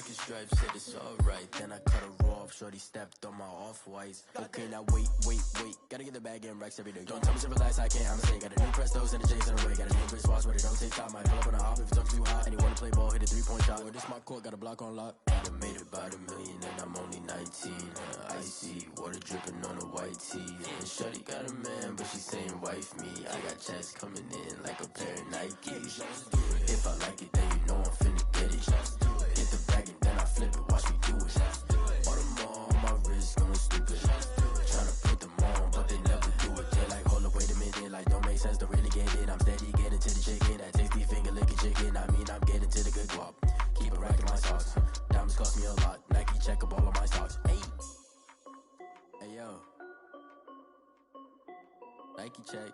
chicken stripes, said it's alright. Then I cut her off, shorty stepped on my off-whites. Okay, now wait. Gotta get the bag in racks every day. Don't tell me to relax, I can't, I'm saying. Got a new Prestos and the J's in the way. Got a new Chris Watch, but it don't take time. I pull up on a hop if it talks too hot. And you wanna play ball, hit a 3-point shot. Or this my court, got a block on lock. I made it by the million and I'm only 19. Icy, water dripping on a white tee. And shorty got a man, but she saying wife me. I got checks coming in like a pair of Nikes. If I like it, then you know I'm finna get it. Hit the bag and then I flip it, watch me do it. All them on my wrist going stupid. Tryna put them on, but they never do it. They like, hold up, wait a minute, like don't make sense to really get it. I'm steady getting to the chicken, that tasty finger licking chicken. I mean, I'm getting to the good guap. Keep it racking my socks. Diamonds cost me a lot. Nike check up all of my stocks. Hey yo, Nike check.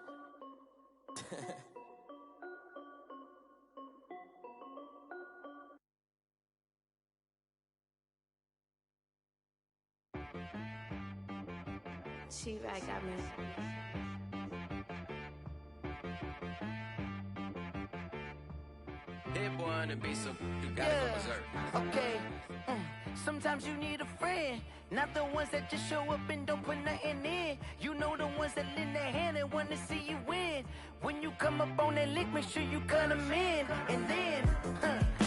T-Rag got me. Hit boy on the beat, so you gotta go berserk. Okay. Sometimes you need a friend, not the ones that just show up and don't put nothing in. You know the ones that lend their hand and want to see you win. When you come up on that lick, make sure you cut them in. And then,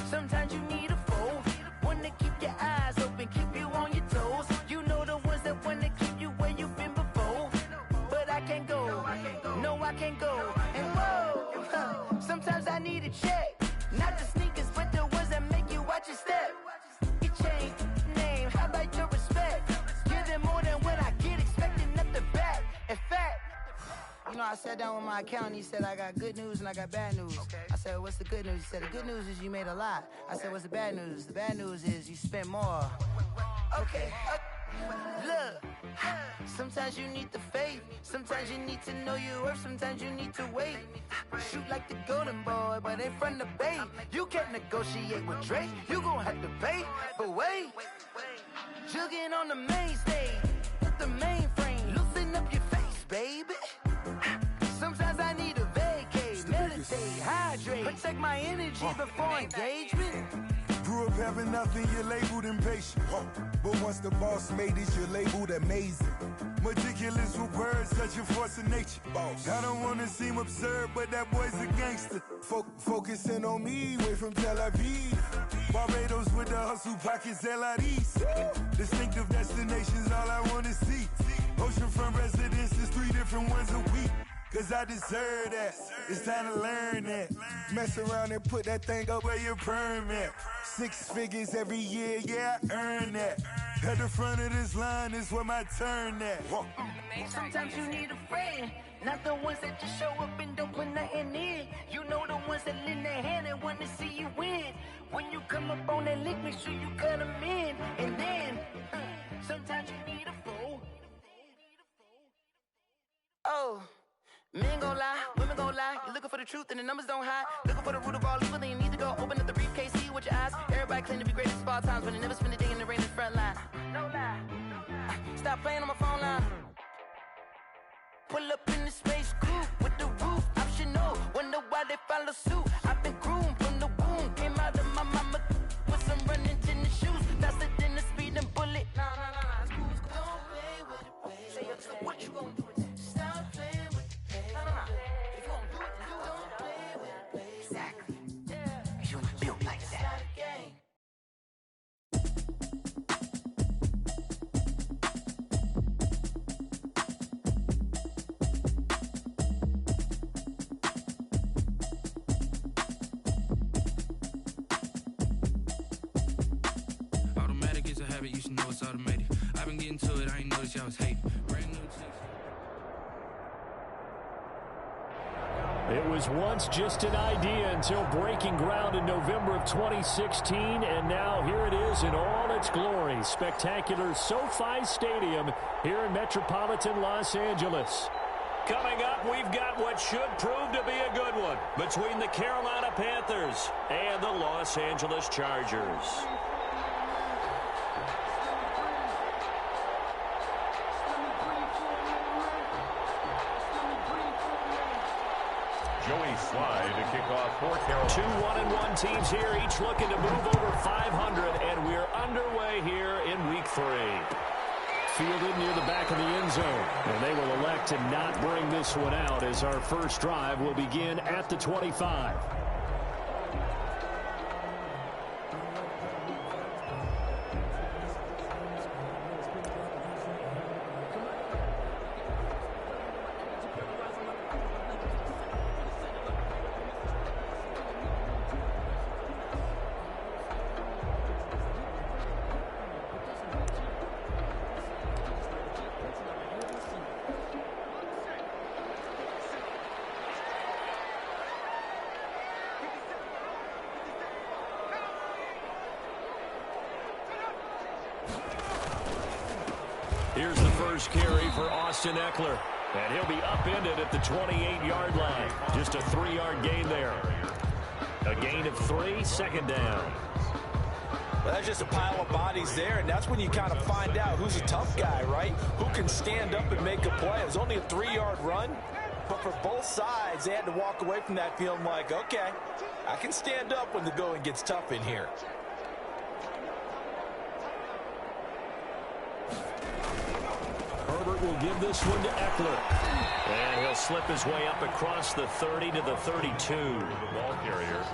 sometimes you need a foe, one to keep your eyes open, keep you on your toes. You know the ones that want to keep you where you've been before. But I can't go, no I can't go. And whoa, sometimes I need a check, not the sneakers, but the ones that make you watch your step. Your chain, name, how about your respect? Give them more than what I get, expecting nothing back. In fact, you know, I sat down with my accountant, he said I got good news and I got bad news. I said, what's the good news? He said, the good news is you made a lot. I said, what's the bad news? The bad news is you spent more. Okay, look, sometimes you need the faith, sometimes you need to know your worth, sometimes you need to wait. Shoot like the golden boy, but in front of the bay. You can't negotiate with Drake, you gon' have to pay. But wait, jugging on the main stage, with the mainframe, loosen up your face, baby. Sometimes I need a vacate, meditate, hydrate, protect my energy before engagement. Grew up having nothing, you're labeled impatient. But once the boss made it, you're labeled amazing. Meticulous with words, such a force of nature. I don't wanna seem absurd, but that boy's a gangster. Focusing on me, way from Tel Aviv. Barbados with the hustle pockets, LIDs. Distinctive destinations, all I wanna see. Oceanfront residences, 3 different ones a week. Cause I deserve that, it's time to learn that. Mess around and put that thing up where your perm at. 6 figures every year, yeah, I earn that. At the front of this line is where my turn at. Sometimes you need a friend, not the ones that just show up and don't put nothing in. You know the ones that lend their hand and want to see you win. When you come up on that lick, make sure you cut them in. And then, sometimes you need a fool. Oh. Men gon' lie, women gon' lie. You're looking for the truth and the numbers don't hide. Looking for the root of all evil, then you need to go open up the briefcase, see with your eyes. Everybody claim to be greatest of all times, but they never spend a day in the rain in the front line. No lie. Stop playing on my phone line. Pull up in the space coupe with the roof optional. Wonder why they follow suit. I've been groomed from the womb. Came out of my mama with some running tennis shoes. Faster than the speeding bullet. Nah. It's cool. Don't play with it, baby. Say so what you gon' do? Stop playing. If you gon' do it, then don't play with it, baby. Exactly. Yeah. You ain't built like that. Automatic is a habit, you should know it's automated. I've been getting to it, I ain't noticed y'all was hating. Brand new chicks. It was once just an idea until breaking ground in November of 2016, and now here it is in all its glory. Spectacular SoFi Stadium here in metropolitan Los Angeles. Coming up, we've got what should prove to be a good one between the Carolina Panthers and the Los Angeles Chargers. Joey Sly to kick off for Carolina. 2 1-1 teams here, each looking to move over 500, and we're underway here in week 3. Fielded near the back of the end zone, and they will elect to not bring this one out as our first drive will begin at the 25. Here's the first carry for Austin Eckler. And he'll be upended at the 28-yard line. Just a 3-yard gain there. A gain of 3, second down. Well, that's just a pile of bodies there, and that's when you kind of find out who's a tough guy, right? Who can stand up and make a play. It was only a 3-yard run, but for both sides, they had to walk away from that feeling like, okay, I can stand up when the going gets tough in here. Herbert will give this one to Eckler. And he'll slip his way up across the 30 to the 32. The ball carrier,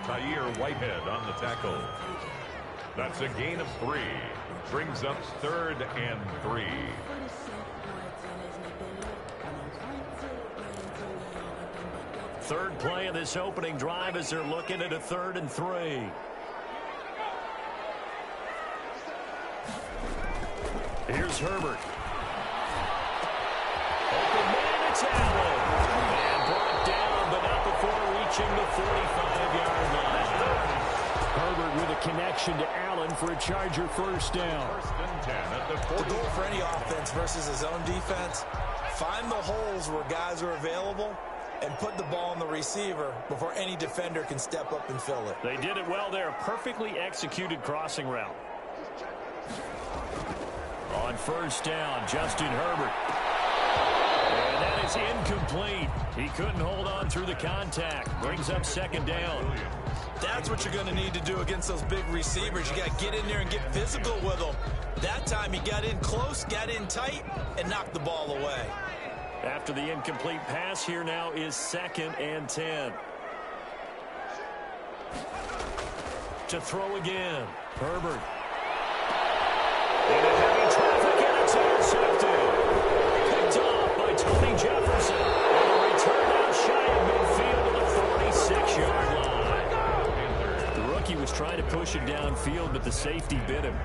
Tahir Whitehead on the tackle. That's a gain of 3. Brings up 3rd and 3. Third play of this opening drive as they're looking at a 3rd and 3. Here's Herbert. Open man, it's Allen. And brought down, but not before reaching the 45-yard line. Herbert with a connection to Allen for a Charger first down. 1st and 10 at the 40. The goal for any offense versus his own defense, find the holes where guys are available and put the ball on the receiver before any defender can step up and fill it. They did it well there. Perfectly executed crossing route. On first down, Justin Herbert. And that is incomplete. He couldn't hold on through the contact. Brings up 2nd down. That's what you're going to need to do against those big receivers. You got to get in there and get physical with them. That time he got in close, got in tight, and knocked the ball away. After the incomplete pass, here now is 2nd and 10. To throw again, Herbert. Into heavy traffic, and it's intercepted. Picked off by Tony Jefferson. And a return out shy of midfield to the 46-yard line. The rookie was trying to push it downfield, but the safety bit him.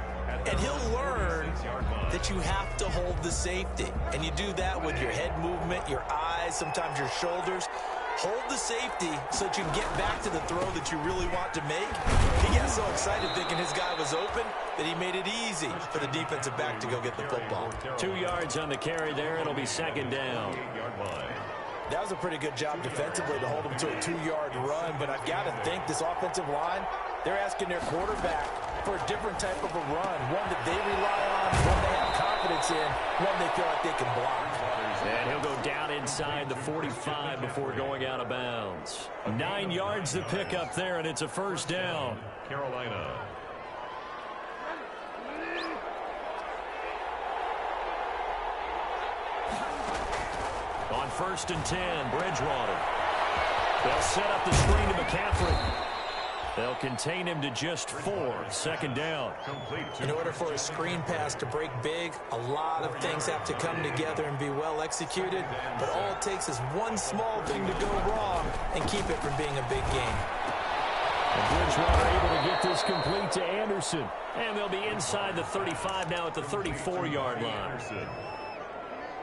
And he'll learn that you have to hold the safety. And you do that with your head movement, your eyes, sometimes your shoulders. Hold the safety so that you can get back to the throw that you really want to make. He got so excited thinking his guy was open that he made it easy for the defensive back to go get the football. 2 yards on the carry there. It'll be 2nd down. That was a pretty good job defensively to hold him to a 2-yard run, but I've got to think this offensive line, they're asking their quarterback for a different type of a run, one that they rely on, one they have confidence in, one they feel like they can block. And he'll go down inside the 45 before going out of bounds. 9 yards to pick up there, and it's a first down. Carolina. On 1st and 10, Bridgewater. They'll set up the screen to McCaffrey. They'll contain him to just 4. 2nd down. In order for a screen pass to break big, a lot of things have to come together and be well executed. But all it takes is one small thing to go wrong and keep it from being a big game. And Bridgewater able to get this complete to Anderson. And they'll be inside the 35 now at the 34-yard line.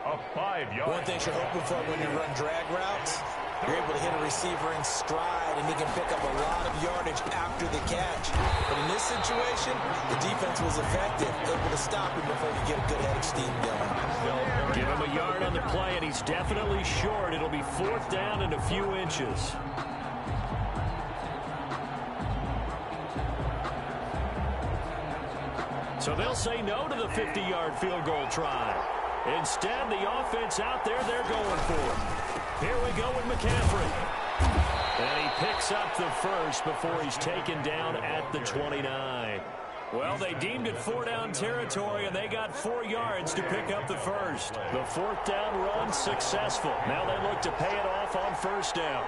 A 5-yard. One thing you're hoping for when you run drag routes, you're able to hit a receiver in stride, and he can pick up a lot of yardage after the catch. But in this situation, the defense was effective, able to stop him before you get a good head of steam going. Give him a yard on the play, and he's definitely short. It'll be 4th down and a few inches. So they'll say no to the 50-yard field goal try. Instead, the offense out there, they're going for it. Here we go with McCaffrey. And he picks up the first before he's taken down at the 29. Well, they deemed it 4-down territory, and they got 4 yards to pick up the first. The 4th down run successful. Now they look to pay it off on 1st down.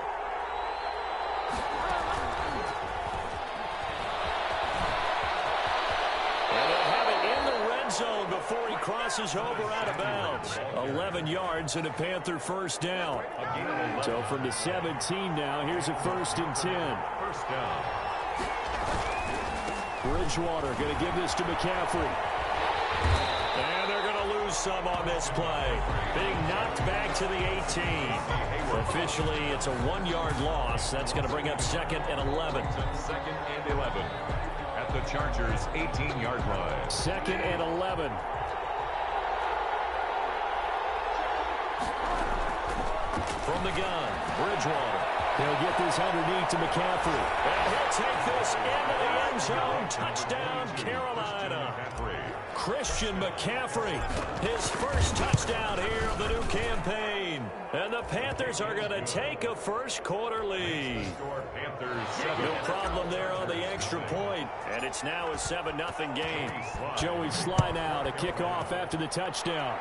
And they'll have it in the red zone before he crosses over out of bounds. 11 yards and a Panther 1st down. So from the 17 now, here's a 1st and 10. 1st down. Bridgewater going to give this to McCaffrey. And they're going to lose some on this play. Being knocked back to the 18. Officially, it's a 1-yard loss. That's going to bring up 2nd and 11. 2nd and 11 at the Chargers' 18-yard line. 2nd and 11. From the gun, Bridgewater. He'll get this underneath to McCaffrey. And he'll take this into the end zone. Touchdown, Carolina. Christian McCaffrey, his first touchdown here of the new campaign. And the Panthers are going to take a first-quarter lead. No problem there on the extra point. And it's now a 7-0 game. Joey Sly now to kick off after the touchdown.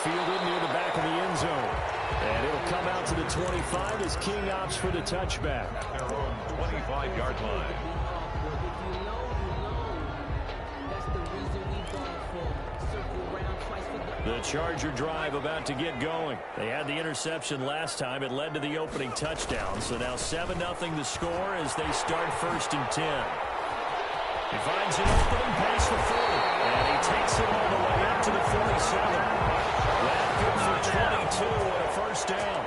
Fielded near the back of the end zone. And it'll come out to the 25 as King opts for the touchback. Their own 25-yard line. The Charger drive about to get going. They had the interception last time. It led to the opening touchdown. So now 7-0 the score as they start 1st and 10. He finds an opening pass for 40. And he takes it all the way up to the 47. That good for 22 and a 1st down.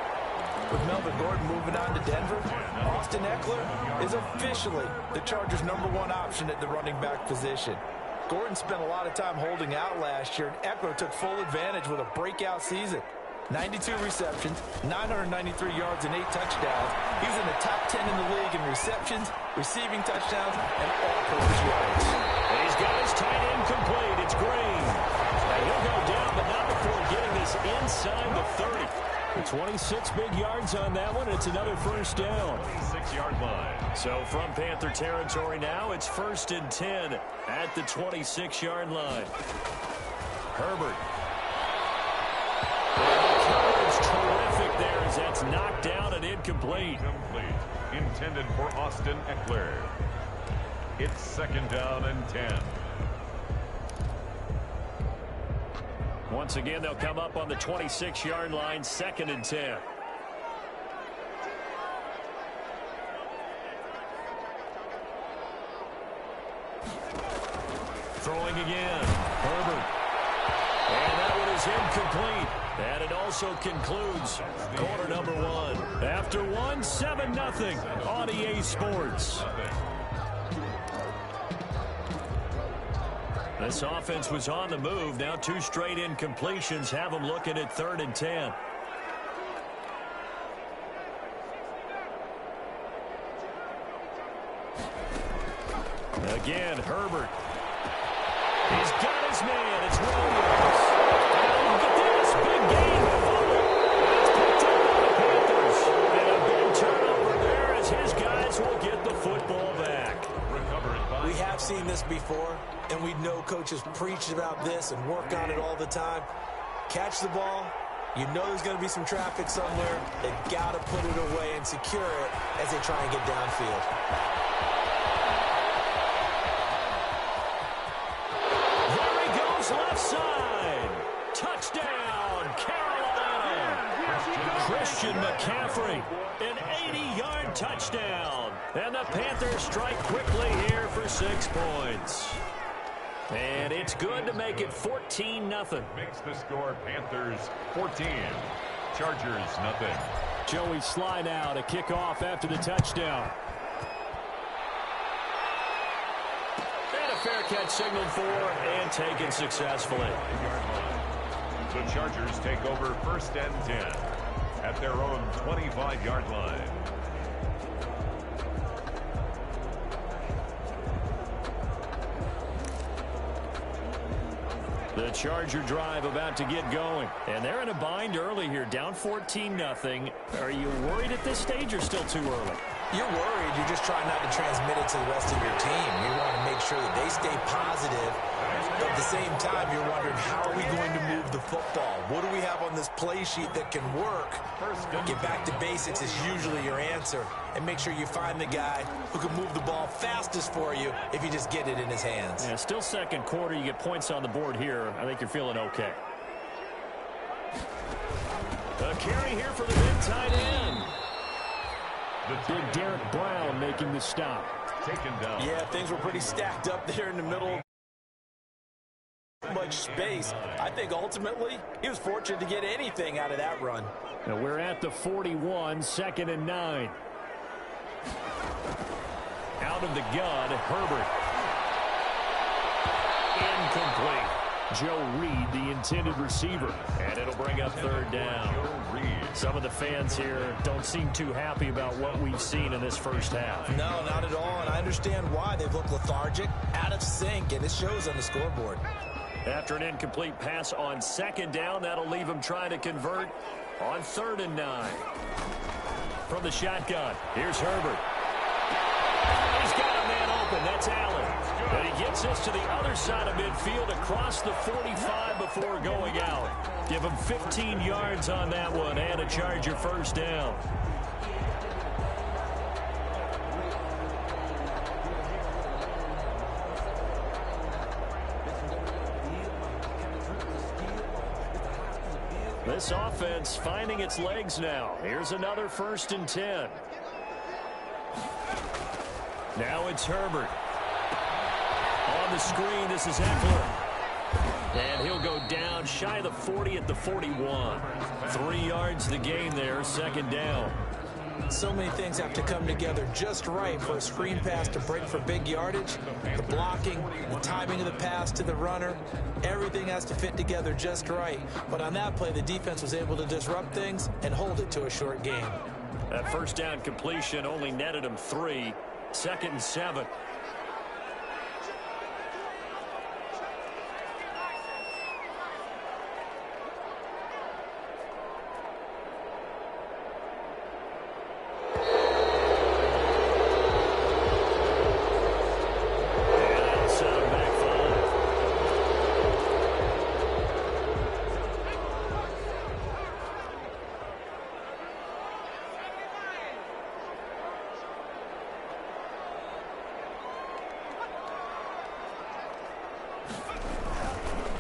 With Melvin Gordon moving on to Denver, Austin Eckler is officially the Chargers' #1 option at the running back position. Gordon spent a lot of time holding out last year, and Eckler took full advantage with a breakout season. 92 receptions, 993 yards, and 8 touchdowns. He's in the top 10 in the league in receptions, receiving touchdowns, and all-purpose yards. And he's got his tight end complete. It's Green. Now he'll go down, but not before getting this inside the 30. The 26 big yards on that one. It's another 1st down. 26-yard line. So from Panther territory now, it's 1st and 10 at the 26-yard line. Herbert. Coverage terrific there as that's knocked down and incomplete. Complete. Intended for Austin Eckler. It's 2nd down and 10. Once again, they'll come up on the 26-yard line, 2nd and 10. Throwing again. Herbert. And that one is incomplete. And it also concludes quarter number 1. After 1, 7-0 on EA Sports. This offense was on the move. Now 2 straight incompletions have them looking at 3rd and 10. Again, Herbert. He's got his man. It's Williams. And look at this. Big game. It's picked up by the Panthers. And a big turnover there as his guys will get the football back. We have seen this before, and we know coaches preach about this and work on it all the time. Catch the ball. You know there's going to be some traffic somewhere. They've got to put it away and secure it as they try and get downfield. There he goes left side. Touchdown, Carolina. Christian McCaffrey, an 80-yard touchdown. And the Panthers strike quickly here for 6 points. And it's good to make it 14-0. Makes the score Panthers 14. Chargers nothing. Joey Sly now to kick off after the touchdown. And a fair catch signaled for and taken successfully. The Chargers take over 1st and 10 at their own 25-yard line. The Charger drive about to get going. And they're in a bind early here, down 14-0. Are you worried at this stage or still too early? You're worried. You're just trying not to transmit it to the rest of your team. You want to make sure that they stay positive. But at the same time, you're wondering, how are we going to move the football? What do we have on this play sheet that can work? Get back to basics is usually your answer. And make sure you find the guy who can move the ball fastest for you if you just get it in his hands. Yeah, still second quarter. You get points on the board here. I think you're feeling okay. A carry here for the big tight end. Big Derek Brown making the stop. Taken down. Yeah, things were pretty stacked up there in the middle. Much space. I think ultimately he was fortunate to get anything out of that run. Now we're at the 41, 2nd and 9. Out of the gun, Herbert. Incomplete. Joe Reed, the intended receiver. And it'll bring up 3rd down. Some of the fans here don't seem too happy about what we've seen in this first half. No, not at all, and I understand why. They've looked lethargic, out of sync, and it shows on the scoreboard. After an incomplete pass on 2nd down, that'll leave him trying to convert on 3rd and 9. From the shotgun, here's Herbert. He's got a man open. That's Allen. And he gets this to the other side of midfield across the 45 before going out. Give him 15 yards on that one and a Charger 1st down. This offense finding its legs now. Here's another 1st and 10. Now it's Herbert. On the screen, this is Eckler. And he'll go down shy of the 40 at the 41. 3 yards the gain there, 2nd down. So many things have to come together just right for a screen pass to break for big yardage. The blocking, the timing of the pass to the runner, everything has to fit together just right. But on that play, the defense was able to disrupt things and hold it to a short game. That 1st down completion only netted him 3. 2nd and 7.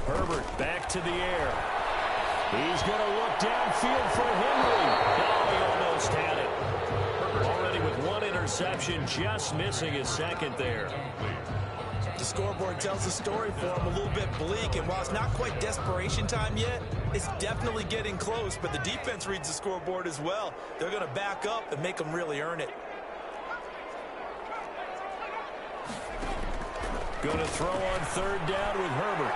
Herbert back to the air. He's going to look downfield for Henry. Oh, he almost had it. Already with 1 interception, just missing his 2nd there. The scoreboard tells the story for him, a little bit bleak, and while it's not quite desperation time yet, it's definitely getting close, but the defense reads the scoreboard as well. They're going to back up and make them really earn it. Going to throw on 3rd down with Herbert.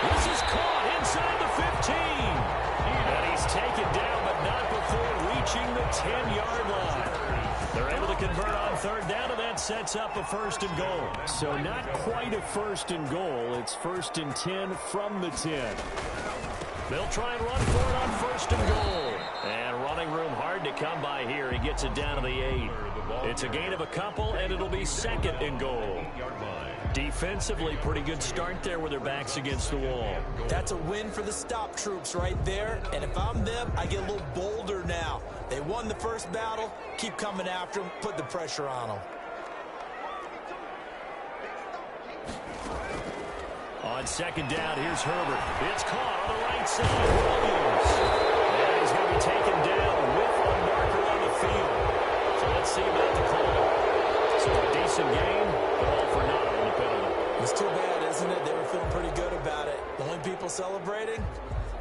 This is caught inside the 15. And he's taken down, but not before reaching the 10-yard line. They're able to convert on 3rd down, and that sets up a 1st and goal. So not quite a 1st and goal. It's 1st and 10 from the 10. They'll try and run for it on 1st and goal. And running room hard to come by here. He gets it down to the 8. It's a gain of a couple, and it'll be 2nd and goal. Defensively, pretty good start there with their backs against the wall. That's a win for the stop troops right there. And if I'm them, I get a little bolder now. They won the first battle. Keep coming after them. Put the pressure on them. On 2nd down, here's Herbert. It's caught on the right side. Williams. And he's going to be taken down with a marker on the field. So let's see about the call. So a decent game, but all for naught on the penalty. It's too bad, isn't it? They were feeling pretty good about it. The only people celebrating,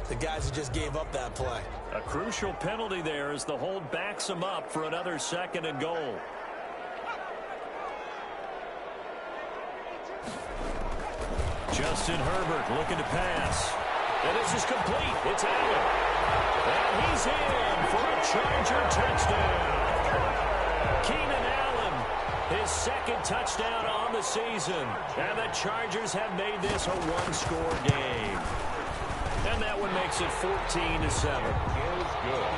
the guys who just gave up that play. A crucial penalty there as the hold backs them up for another 2nd and goal. Justin Herbert looking to pass. And this is complete. It's Allen. And he's in for a Charger touchdown. Keenan Allen, His second touchdown on the season. And the Chargers have made this a one-score game. And that one makes it 14-7. Is good.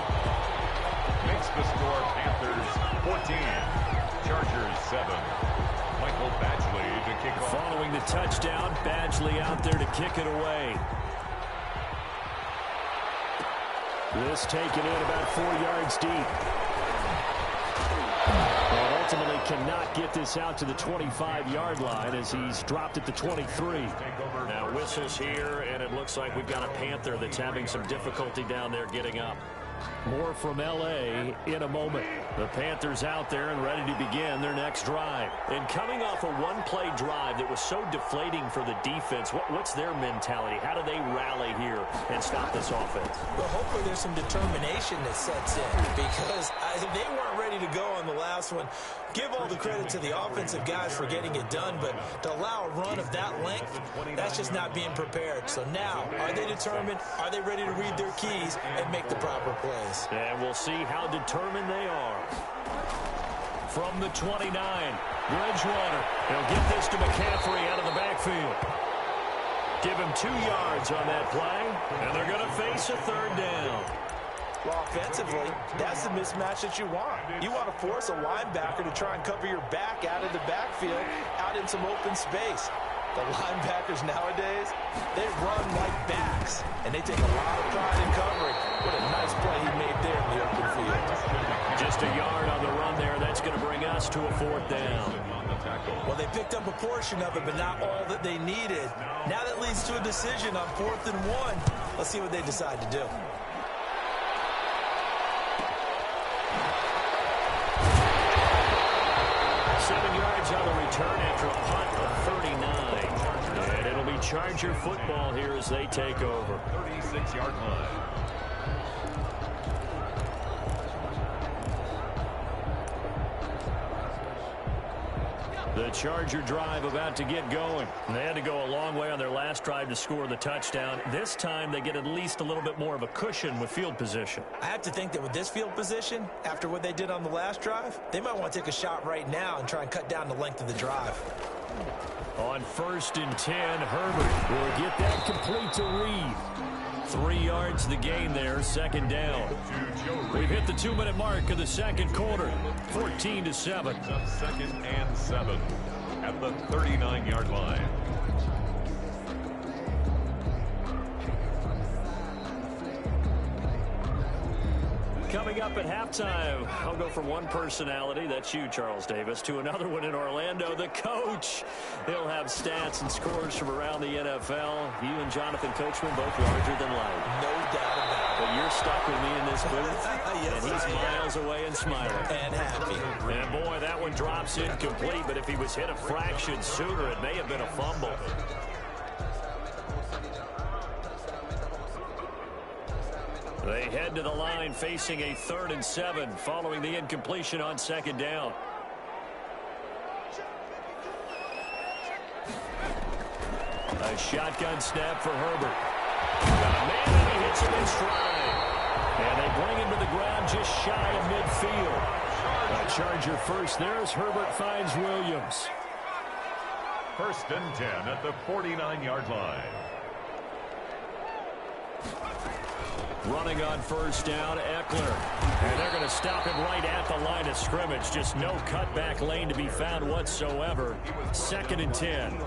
Makes the score Panthers 14, Chargers 7. Michael Badgley to kick off. Following the touchdown, Badgley out there to kick it away. This taken in about 4 yards deep. Well, ultimately cannot get this out to the 25-yard line as he's dropped at the 23. Now whistles here, and it looks like we've got a Panther that's having some difficulty down there getting up. More from L.A. in a moment. The Panthers out there and ready to begin their next drive. And coming off a one-play drive that was so deflating for the defense, what's their mentality? How do they rally here and stop this offense? Well, hopefully there's some determination that sets in because they weren't ready to go on the last one. Give all the credit to the offensive guys for getting it done, but to allow a run of that length, that's just not being prepared. So now, are they determined? Are they ready to read their keys and make the proper plays? And we'll see how determined they are. From the 29, Bridgewater. He'll get this to McCaffrey out of the backfield. Give him 2 yards on that play, and they're going to face a third down. Well, offensively, that's the mismatch that you want. You want to force a linebacker to try and cover your back out of the backfield, out in some open space. The linebackers nowadays, they run like backs, and they take a lot of pride in covering. What a nice play he made there in the open field. Just a yard on the run there. That's going to bring us to a fourth down. Well, they picked up a portion of it, but not all that they needed. Now that leads to a decision on 4th and 1. Let's see what they decide to do. On the return after a punt of 39. And it'll be Charger football here as they take over. 36-yard line. The Charger drive about to get going. They had to go a long way on their last drive to score the touchdown. This time they get at least a little bit more of a cushion with field position. I have to think that with this field position, after what they did on the last drive, they might want to take a shot right now and try and cut down the length of the drive. On 1st and 10, Herbert will get that complete to Reed. 3 yards the gain there, second down. We've hit the 2-minute mark of the second quarter, 14-7. Second and 7 at the 39-yard line. Coming up at halftime, I'll go from one personality, that's you, Charles Davis, to another one in Orlando, the coach. He'll have stats and scores from around the NFL. You and Jonathan Coachman both larger than life. No doubt about it. But you're stuck with me in this booth, Yes, and he's miles away and smiling. And happy. And boy, that one drops incomplete, but if he was hit a fraction sooner, it may have been a fumble. They head to the line facing a 3rd and 7 following the incompletion on second down. A shotgun snap for Herbert. Got a man and he hits him in stride. And they bring him to the ground just shy of midfield. A Charger first there as Herbert finds Williams. 1st and 10 at the 49-yard line. Running on 1st down, Eckler. And they're going to stop him right at the line of scrimmage. Just no cutback lane to be found whatsoever. 2nd and 10.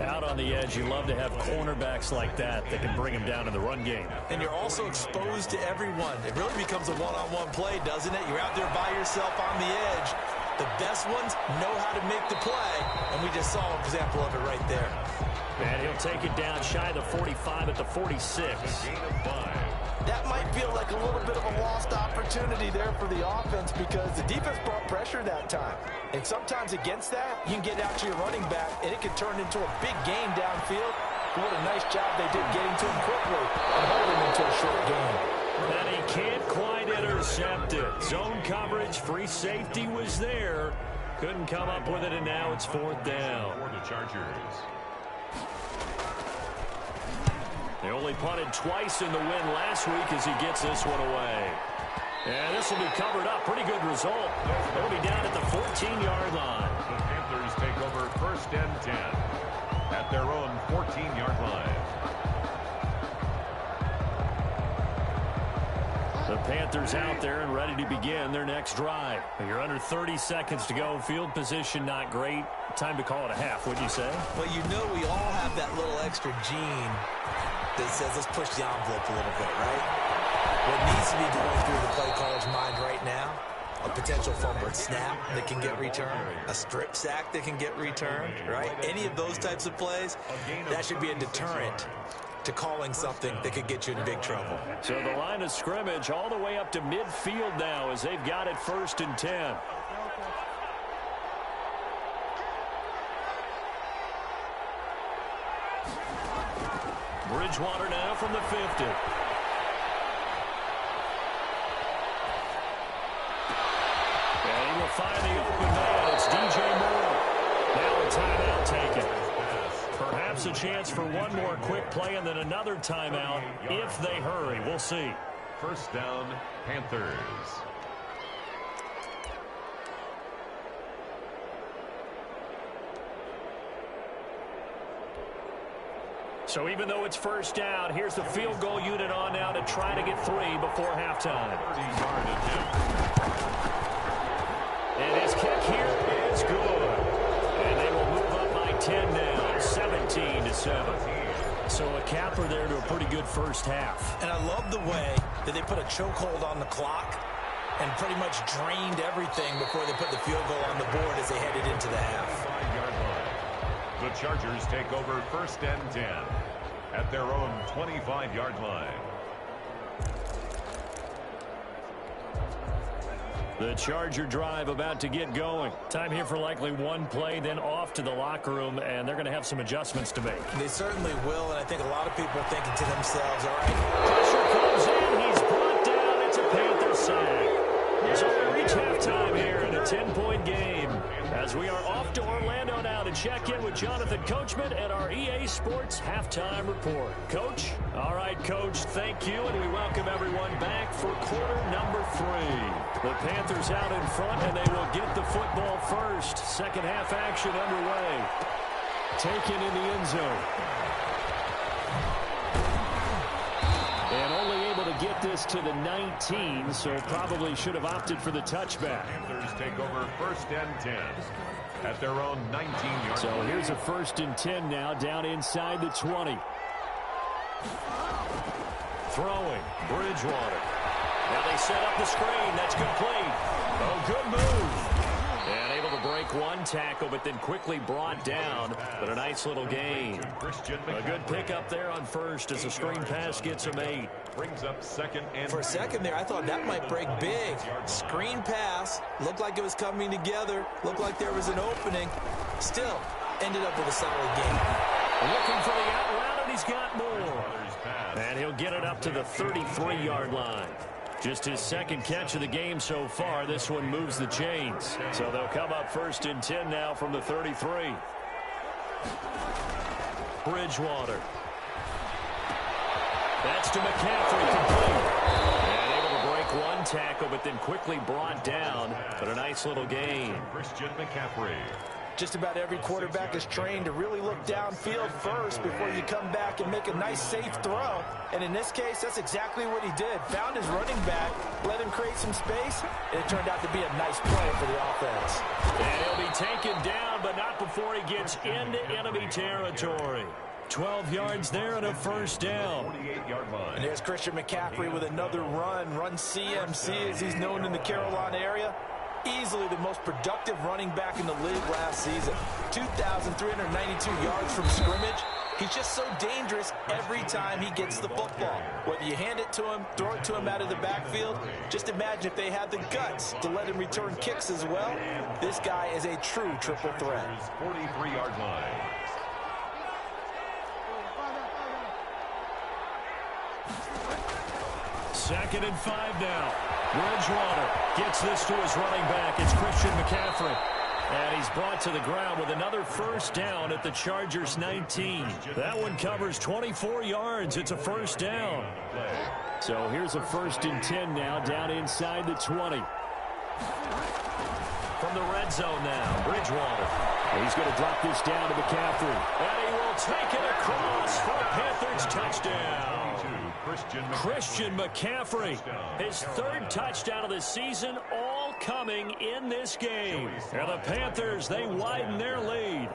Out on the edge, you love to have cornerbacks like that can bring him down in the run game. And you're also exposed to everyone. It really becomes a one-on-one play, doesn't it? You're out there by yourself on the edge. The best ones know how to make the play, and we just saw an example of it right there. And he'll take it down shy of the 45 at the 46. That might feel like a little bit of a lost opportunity there for the offense because the defense brought pressure that time. And sometimes against that, you can get out to your running back, and it can turn into a big gain downfield. But what a nice job they did getting to him quickly and holding him to a short gain. And he can't quite intercept it. Zone coverage, free safety was there. Couldn't come up with it, and now it's 4th down. For the Chargers. They only punted twice in the win last week as he gets this one away. And this will be covered up. Pretty good result. They'll be down at the 14-yard line. The Panthers take over 1st and 10 at their own 14-yard line. The Panthers out there and ready to begin their next drive. You're under 30 seconds to go. Field position not great. Time to call it a half, wouldn't you say? Well, you know we all have that little extra gene that says let's push the envelope a little bit, right? What needs to be going through the play caller's mind right now, a potential fumbled snap that can get returned, a strip sack that can get returned, right? Any of those types of plays, that should be a deterrent to calling something that could get you in big trouble. So the line of scrimmage all the way up to midfield now as they've got it 1st and 10. Bridgewater now from the 50. And he will find the open man. It's DJ Moore. Now a timeout taken. Perhaps a chance for one more quick play and then another timeout if they hurry. We'll see. 1st down, Panthers. So even though it's 1st down, here's the field goal unit on now to try to get 3 before halftime. 30-yard attempt. And his kick here is good. And they will move up by 10 now, 17-7. So a capper there to a pretty good first half. And I love the way that they put a chokehold on the clock and pretty much drained everything before they put the field goal on the board as they headed into the half. 5-yard line. The Chargers take over 1st and 10 at their own 25-yard line. The Charger drive about to get going. Time here for likely one play, then off to the locker room, and they're going to have some adjustments to make. They certainly will, and I think a lot of people are thinking to themselves, all right. Pressure comes in. He's brought down. It's a Panther sack. So we reach halftime here in a 10-point game as we are off to Orlando now to check in with Jonathan Coachman at our EA Sports Halftime Report. Coach? All right, Coach, thank you, and we welcome everyone back for quarter number 3. The Panthers out in front, and they will get the football first. Second half action underway. Taken in the end zone. And only able to get this to the 19, so probably should have opted for the touchback. Panthers take over 1st and 10 at their own 19-yard line. So here's a 1st and 10 now, down inside the 20. Throwing, Bridgewater. Now they set up the screen. That's complete. Oh, good move. And able to break one tackle, but then quickly brought down. But a nice little gain. A good pickup there on first as the screen pass gets him 8. Brings up 2nd and... For a second there, I thought that might break big. Screen pass. Looked like it was coming together. Looked like there was an opening. Still, ended up with a solid game. Looking for the out route, and he's got more. And he'll get it up to the 33-yard line. Just his second catch of the game so far. This one moves the chains. So they'll come up 1st and 10 now from the 33. Bridgewater. That's to McCaffrey, complete. And able to break one tackle, but then quickly brought down. But a nice little gain. Christian McCaffrey. Just about every quarterback is trained to really look downfield first before you come back and make a nice, safe throw. And in this case, that's exactly what he did. Found his running back, let him create some space, and it turned out to be a nice play for the offense. And he'll be taken down, but not before he gets into enemy territory. 12 yards there and a 1st down. 48-yard line. And there's Christian McCaffrey with another run CMC as he's known in the Carolina area. Easily the most productive running back in the league last season. 2,392 yards from scrimmage. He's just so dangerous every time he gets the football. Whether you hand it to him, throw it to him out of the backfield, just imagine if they had the guts to let him return kicks as well. This guy is a true triple threat. 43-yard line. Second and 5 now. Bridgewater gets this to his running back. It's Christian McCaffrey. And he's brought to the ground with another first down at the Chargers' 19. That one covers 24 yards. It's a first down. So here's a 1st and 10 now, down inside the 20. From the red zone now, Bridgewater. He's going to drop this down to McCaffrey. And he will take it across for a Panthers touchdown. Christian McCaffrey, his 3rd touchdown of the season, all coming in this game. And the Panthers, they widen their lead.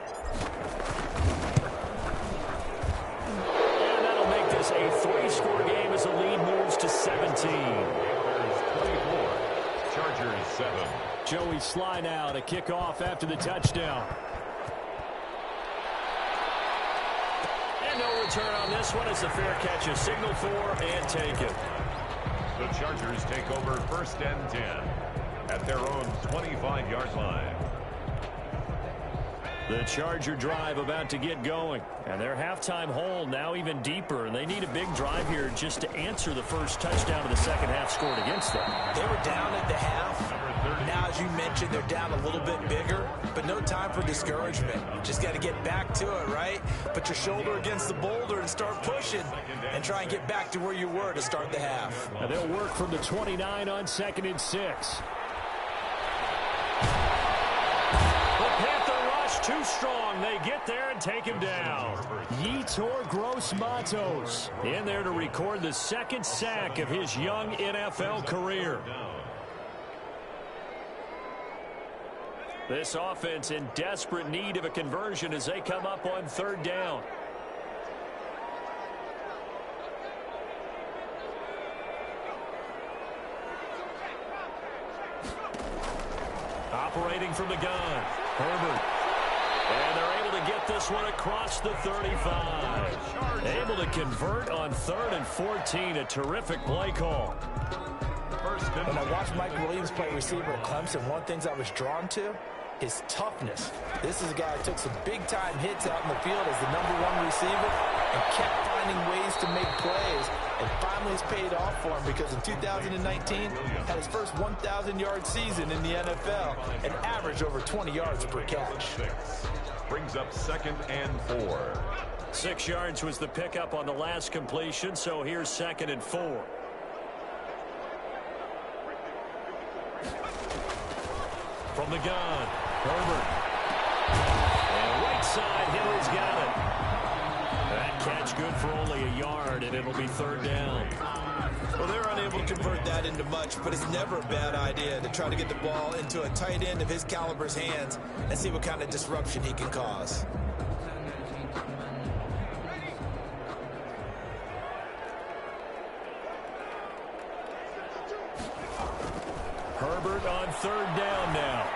And that'll make this a 3-score game as the lead moves to 17. Panthers 24, Chargers 7. Joey Sly now to kick off after the touchdown. And no return on this one. It's a fair catch, a signal for, and take it. The Chargers take over 1st and 10 at their own 25-yard line. The Charger drive about to get going. And their halftime hole now even deeper. And they need a big drive here just to answer the first touchdown of the second half scored against them. They were down at the half. Now, as you mentioned, they're down a little bit bigger, but no time for discouragement. Just got to get back to it, right? Put your shoulder against the boulder and start pushing and try and get back to where you were to start the half. And they'll work from the 29 on 2nd and 6. The Panther rush too strong. They get there and take him down. Yetur Gross-Matos in there to record the 2nd sack of his young NFL career. This offense in desperate need of a conversion as they come up on 3rd down. Operating from the gun, Herbert. And they're able to get this one across the 35. Able to convert on 3rd and 14. A terrific play call. When I watched Mike Williams play receiver at Clemson, one of the things I was drawn to, his toughness. This is a guy who took some big-time hits out in the field as the #1 receiver and kept finding ways to make plays. And finally it's paid off for him because in 2019, had his first 1,000-yard season in the NFL and averaged over 20 yards per catch. Brings up 2nd and 4. 6 yards was the pickup on the last completion, so here's 2nd and 4. From the gun, Herbert. And right side, Henry's got it. That catch good for only a yard, and it'll be 3rd down. Well, they're unable to convert that into much, but it's never a bad idea to try to get the ball into a tight end of his caliber's hands and see what kind of disruption he can cause. Herbert on 3rd down now.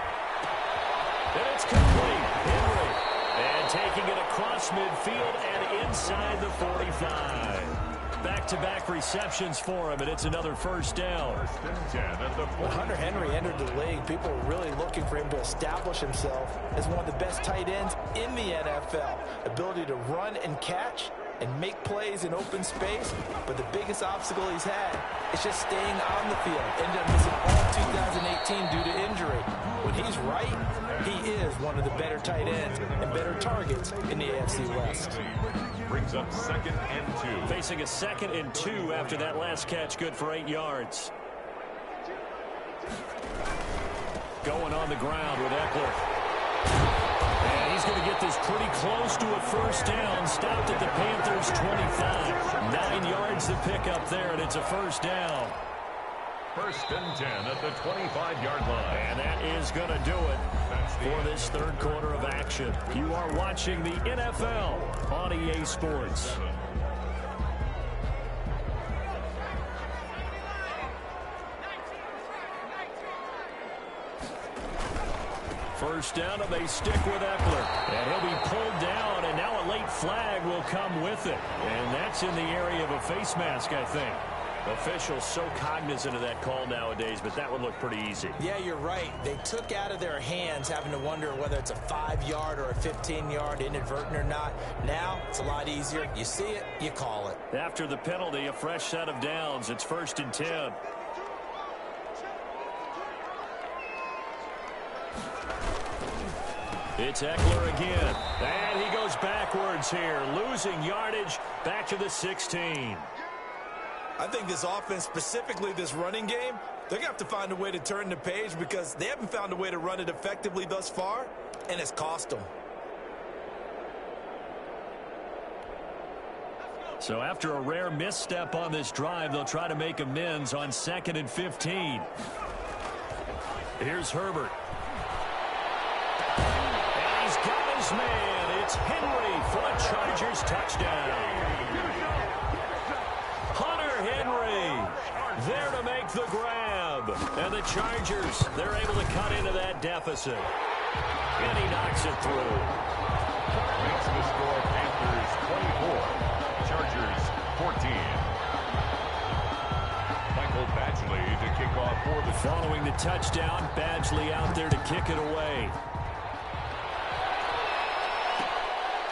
And it's complete. Henry. And taking it across midfield and inside the 45. Back-to-back receptions for him, and it's another 1st down. 1st and 10 at the 40. When Hunter Henry entered the league, people were really looking for him to establish himself as one of the best tight ends in the NFL. Ability to run and catch and make plays in open space, but the biggest obstacle he's had is just staying on the field. Ended up missing all 2018 due to injury. When he's right, he is one of the better tight ends and better targets in the AFC West. Brings up 2nd and 2. Facing a 2nd and 2 after that last catch, good for 8 yards. Going on the ground with Eckler. And he's going to get this pretty close to a 1st down. Stopped at the Panthers' 25. 9 yards to pick up there, and it's a 1st down. 1st and 10 at the 25-yard line. And that is going to do it for this 3rd quarter of action. You are watching the NFL on EA Sports. First down, and they stick with Eckler. And he'll be pulled down, and now a late flag will come with it. And that's in the area of a face mask, I think. Officials so cognizant of that call nowadays, but that would look pretty easy. Yeah, you're right. They took out of their hands having to wonder whether it's a 5-yard or a 15-yard inadvertent or not. Now, it's a lot easier. You see it, you call it. After the penalty, a fresh set of downs. It's 1st and 10. It's Eckler again. And he goes backwards here, losing yardage back to the 16. I think this offense, specifically this running game, they're going to have to find a way to turn the page because they haven't found a way to run it effectively thus far, and it's cost them. So after a rare misstep on this drive, they'll try to make amends on 2nd and 15. Here's Herbert. And he's got his man. It's Henry for a Chargers touchdown. Hunter Henry there to make the grab. And the Chargers, they're able to cut into that deficit. And he knocks it through. Makes the score Panthers 24. Chargers 14. Michael Badgley to kick off for the following the touchdown. Badgley out there to kick it away.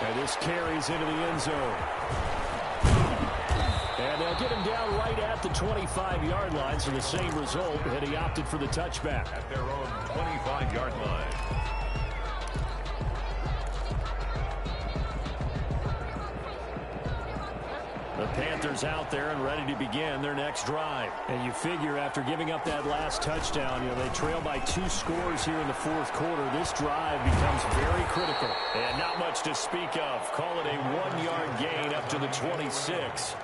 And this carries into the end zone. And they'll get him down right at the 25-yard line, so the same result, and he opted for the touchback. At their own 25-yard line. The Panthers out there and ready to begin their next drive. And you figure after giving up that last touchdown, they trail by 2 scores here in the 4th quarter. This drive becomes very critical. And not much to speak of. Call it a 1-yard gain up to the 26.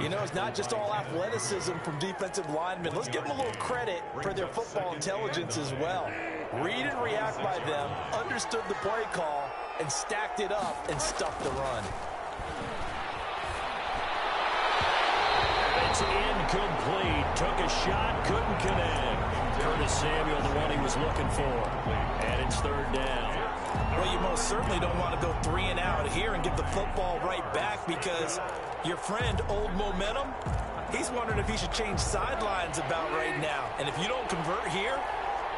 It's not just all athleticism from defensive linemen. Let's give them a little credit for their football intelligence as well. Read and react by them, understood the play call, and stacked it up and stuffed the run. It's incomplete. Took a shot, couldn't connect. Curtis Samuel, the one he was looking for. And it's 3rd down. Well, you most certainly don't want to go 3 and out here and give the football right back because your friend, Old Momentum, he's wondering if he should change sidelines about right now. And if you don't convert here,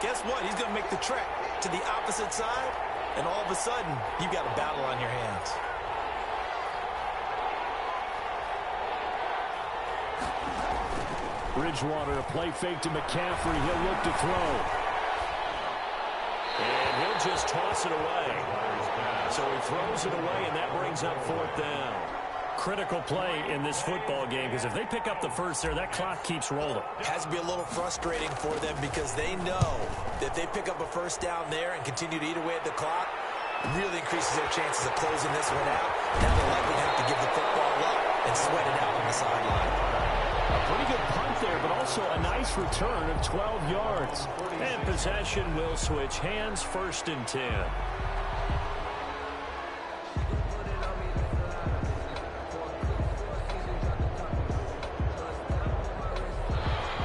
guess what? He's going to make the trek to the opposite side, and all of a sudden, you've got a battle on your hands. Bridgewater, a play fake to McCaffrey. He'll look to throw. And he'll just toss it away. So he throws it away, and that brings up 4th down. Critical play in this football game because if they pick up the first there, that clock keeps rolling. It has to be a little frustrating for them because they know that they pick up a first down there and continue to eat away at the clock, it really increases their chances of closing this one out. Now they're likely to have to give the football up and sweat it out on the sideline. A pretty good punt there, but also a nice return of 12 yards. And possession will switch hands, 1st and 10.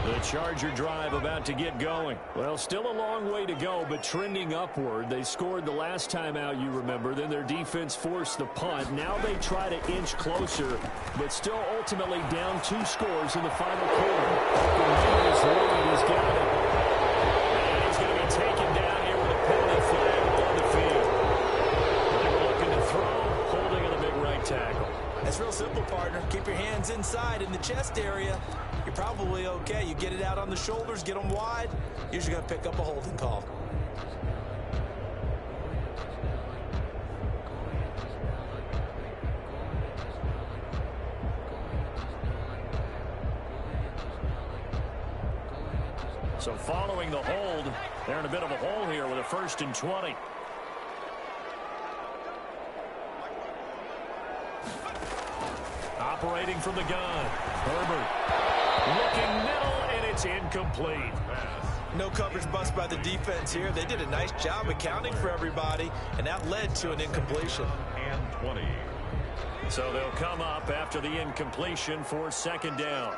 The Charger drive about to get going. Well, still a long way to go, but trending upward. They scored the last time out, you remember. Then their defense forced the punt. Now they try to inch closer, but still ultimately down 2 scores in the final quarter. He's got it. And he's going to be taken down here with a penalty flag on the field. They were looking to throw, holding on the big right tackle. It's real simple, partner. Keep your hands inside in the chest area. You're probably okay. You get it out on the shoulders, get them wide, usually going to pick up a holding call. So following the hold, they're in a bit of a hole here with a 1st and 20. Operating from the gun. Herbert looking middle, and it's incomplete. No coverage bust by the defense here. They did a nice job accounting for everybody, and that led to an incompletion. And 20. So they'll come up after the incompletion for 2nd down.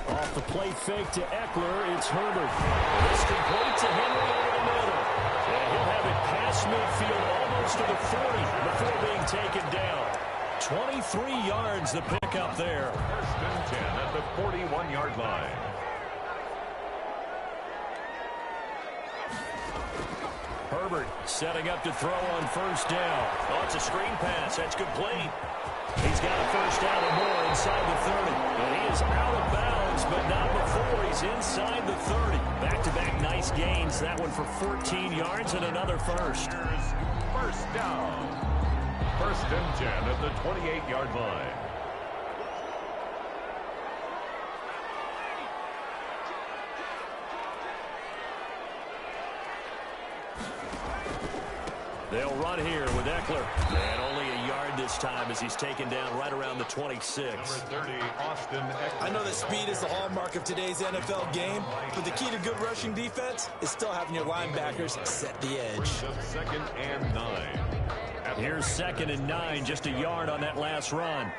Off the play fake to Eckler, it's Herbert. It's complete to Henry over the middle. And he'll have it past midfield almost to the 40 before being taken down. 23 yards the pick up there. 1st and 10 at the 41-yard line. Herbert setting up to throw on 1st down. Oh, it's a screen pass. That's complete. He's got a 1st down and more inside the 30. And he is out of bounds, but not before he's inside the 30. Back-to-back nice nice gains. That one for 14 yards and another first. First down. 1st and 10 at the 28-yard line. They'll run here with Eckler. And only a yard this time as he's taken down right around the 26. Number 30, Austin Eckler. I know that speed is the hallmark of today's NFL game, but the key to good rushing defense is still having your linebackers set the edge. 2nd and 9. Here's 2nd and 9, just a yard on that last run.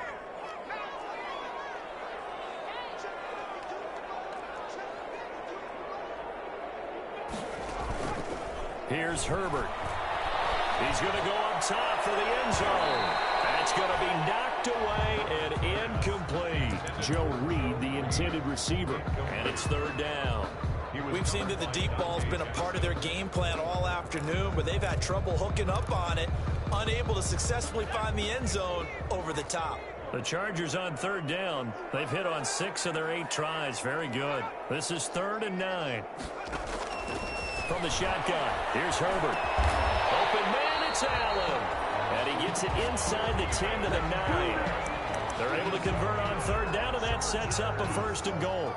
Here's Herbert. He's going to go up top for the end zone. That's going to be knocked away and incomplete. Joe Reed, the intended receiver, and it's 3rd down. We've seen that the deep ball's been a part of their game plan all afternoon, but they've had trouble hooking up on it, unable to successfully find the end zone over the top. The Chargers on 3rd down. They've hit on 6 of their 8 tries. Very good. This is 3rd and 9. From the shotgun, here's Herbert. Open man, it's Allen. And he gets it inside the 10 to the 9. They're able to convert on 3rd down, and that sets up a 1st and goal.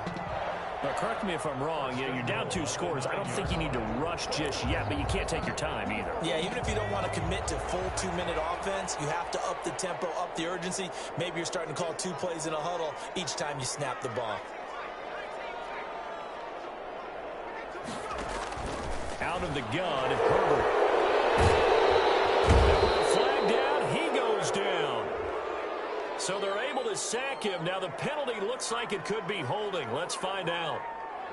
Now, correct me if I'm wrong. You're down 2 scores. I don't think you need to rush just yet, but you can't take your time either. Yeah, even if you don't want to commit to full 2-minute offense, you have to up the tempo, up the urgency. Maybe you're starting to call 2 plays in a huddle each time you snap the ball. Out of the gun, Herbert. Flag down, he goes down. So they're able to sack him. Now the penalty looks like it could be holding. Let's find out.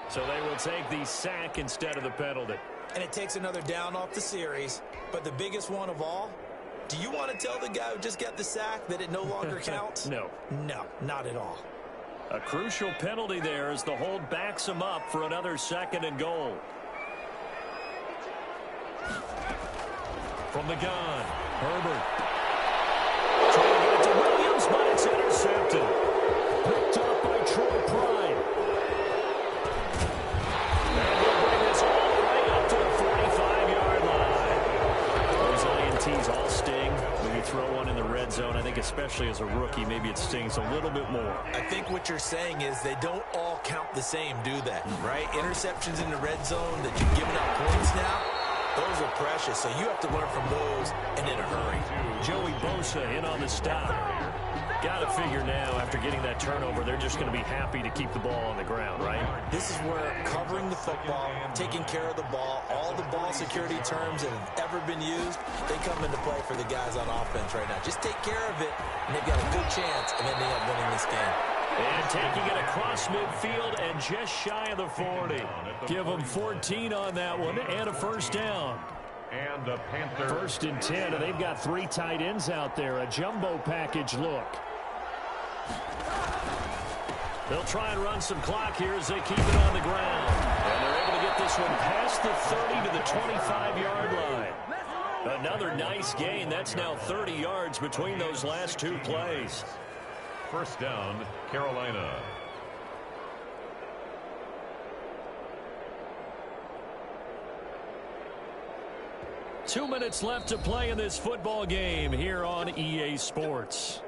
So they will take the sack instead of the penalty. And it takes another down off the series. But the biggest one of all, do you want to tell the guy who just got the sack that it no longer counts? No. No, not at all. A crucial penalty there as the hold backs him up for another 2nd and goal. From the gun, Herbert. Trying to get it to Williams, but it's intercepted. Picked up by Troy Pride. And they'll bring this all the way up to the 45-yard line. Those INTs all sting when you throw one in the red zone. I think especially as a rookie, maybe it stings a little bit more. I think what you're saying is they don't all count the same, do they? Right? Interceptions in the red zone that you've given up points now. Those are precious, so you have to learn from those and in a hurry. Joey Bosa in on the stop. Got to figure now, after getting that turnover, they're just going to be happy to keep the ball on the ground, right? This is where covering the football, taking care of the ball, all the ball security terms that have ever been used, they come into play for the guys on offense right now. Just take care of it, and they've got a good chance, and then they end up winning this game. And taking it across midfield and just shy of the 40. Give them 14 on that one and a 1st down. And the Panthers. 1st and 10, and they've got 3 tight ends out there. A jumbo package look. They'll try and run some clock here as they keep it on the ground. And they're able to get this one past the 30 to the 25-yard line. Another nice gain. That's now 30 yards between those last 2 plays. 1st down, Carolina. Two minutes left to play in this football game here on EA Sports.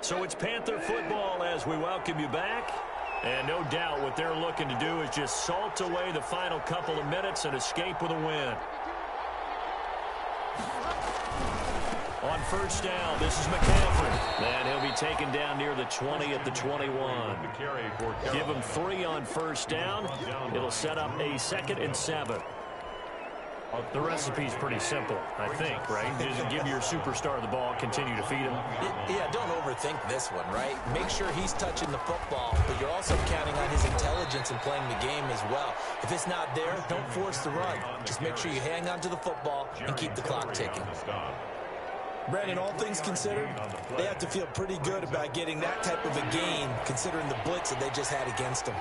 So it's Panther football as we welcome you back. And no doubt what they're looking to do is just salt away the final couple of minutes and escape with a win. On 1st down, this is McCaffrey. And he'll be taken down near the 20 at the 21. Give him 3 on 1st down. It'll set up a 2nd and 7. The recipe's pretty simple, I think, right? Just give your superstar the ball, continue to feed him. Yeah, don't overthink this one, right? Make sure he's touching the football, but you're also counting on his intelligence in playing the game as well. If it's not there, don't force the run. Just make sure you hang on to the football and keep the clock ticking. Brandon, all things considered, they have to feel pretty good about getting that type of a gain, considering the blitz that they just had against them.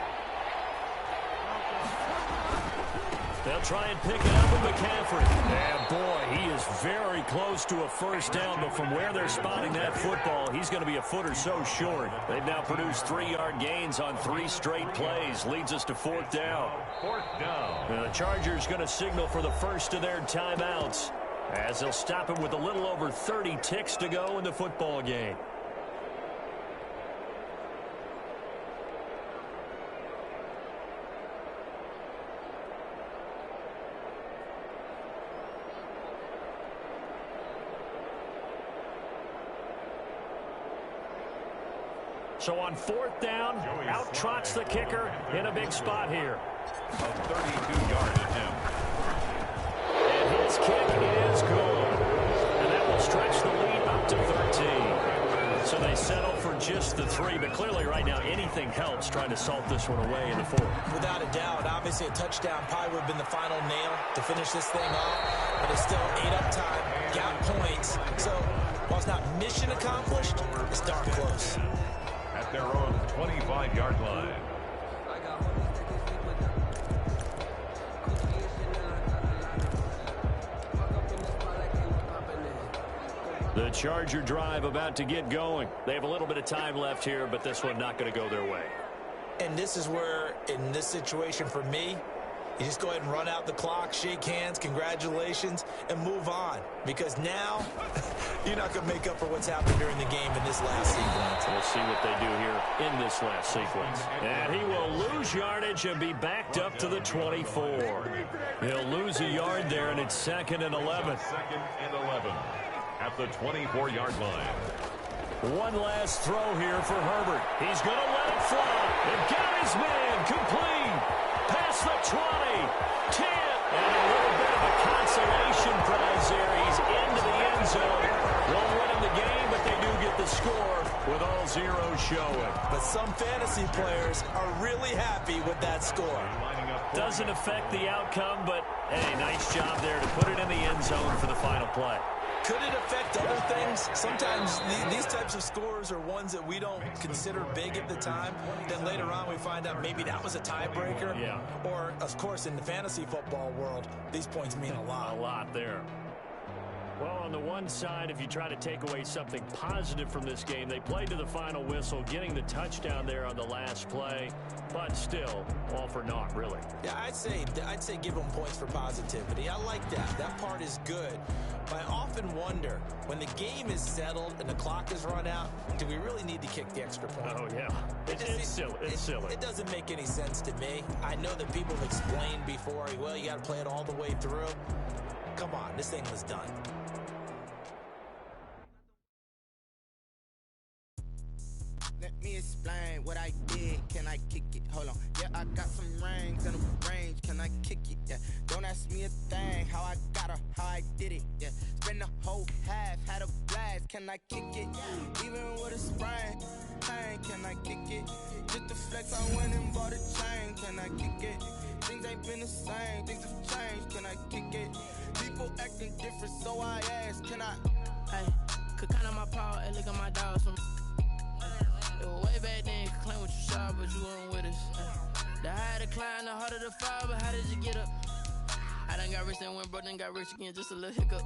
They'll try and pick it up with McCaffrey. And boy, he is very close to a first down, but from where they're spotting that football, he's going to be a foot or so short. They've now produced 3-yard gains on 3 straight plays. Leads us to 4th down. 4th down. Now, the Chargers going to signal for the first of their timeouts, as they'll stop him with a little over 30 ticks to go in the football game. So on 4th down, out trots the kicker in a big spot here. A 32-yard attempt. And his kick is good. And that will stretch the lead up to 13. So they settle for just the 3, but clearly right now anything helps trying to salt this one away in the 4th. Without a doubt, obviously a touchdown probably would have been the final nail to finish this thing off. But it's still 8 up time, got points. So while it's not mission accomplished, it's darn close. At their own 25-yard line. The Charger drive about to get going. They have a little bit of time left here, but this one not going to go their way. And this is where, in this situation for me, you just go ahead and run out the clock, shake hands, congratulations, and move on. Because now, you're not going to make up for what's happened during the game in this last sequence. We'll see what they do here in this last sequence. And he will lose yardage and be backed up to the 24. He'll lose a yard there, and it's 2nd and 11. 2nd and 11 at the 24-yard line. One last throw here for Herbert. He's going to let it fly. And got his man complete. Past the 20, 10, and a little bit of a consolation prize there. He's into the end zone. Won't win him the game, but they do get the score with all zeros showing. But some fantasy players are really happy with that score. Doesn't affect the outcome, but, hey, nice job there to put it in the end zone for the final play. Could it affect other things? Sometimes these types of scores are ones that we don't consider big at the time. Then later on we find out maybe that was a tiebreaker. Yeah. Or, of course, in the fantasy football world, these points mean a lot. A lot there. Well, on the one side, if you try to take away something positive from this game, they played to the final whistle, getting the touchdown there on the last play, but still, all for naught, really. Yeah, I'd say give them points for positivity. I like that. That part is good. But I often wonder, when the game is settled and the clock is run out, do we really need to kick the extra point? Oh, yeah. It's silly. It's silly. It doesn't make any sense to me. I know that people have explained before, well, you got to play it all the way through. Come on, this thing was done. Let me explain what I did. Can I kick it? Hold on. Yeah, I got some rings and a range. Can I kick it? Yeah. Don't ask me a thing. How I got her, how I did it. Yeah. Spend the whole half, had a blast. Can I kick it? Even with a sprain. Pain, can I kick it? Just to flex, I went and bought a chain. Can I kick it? Things ain't been the same. Things have changed. Can I kick it? People acting different, so I ask. Can I? Hey, could count on my power and look at my dogs from. Way back then, you could claim what you saw, but you weren't with us. The higher the climb, the harder the fall, but how did you get up? I done got rich and went broke, then got rich again, just a little hiccup.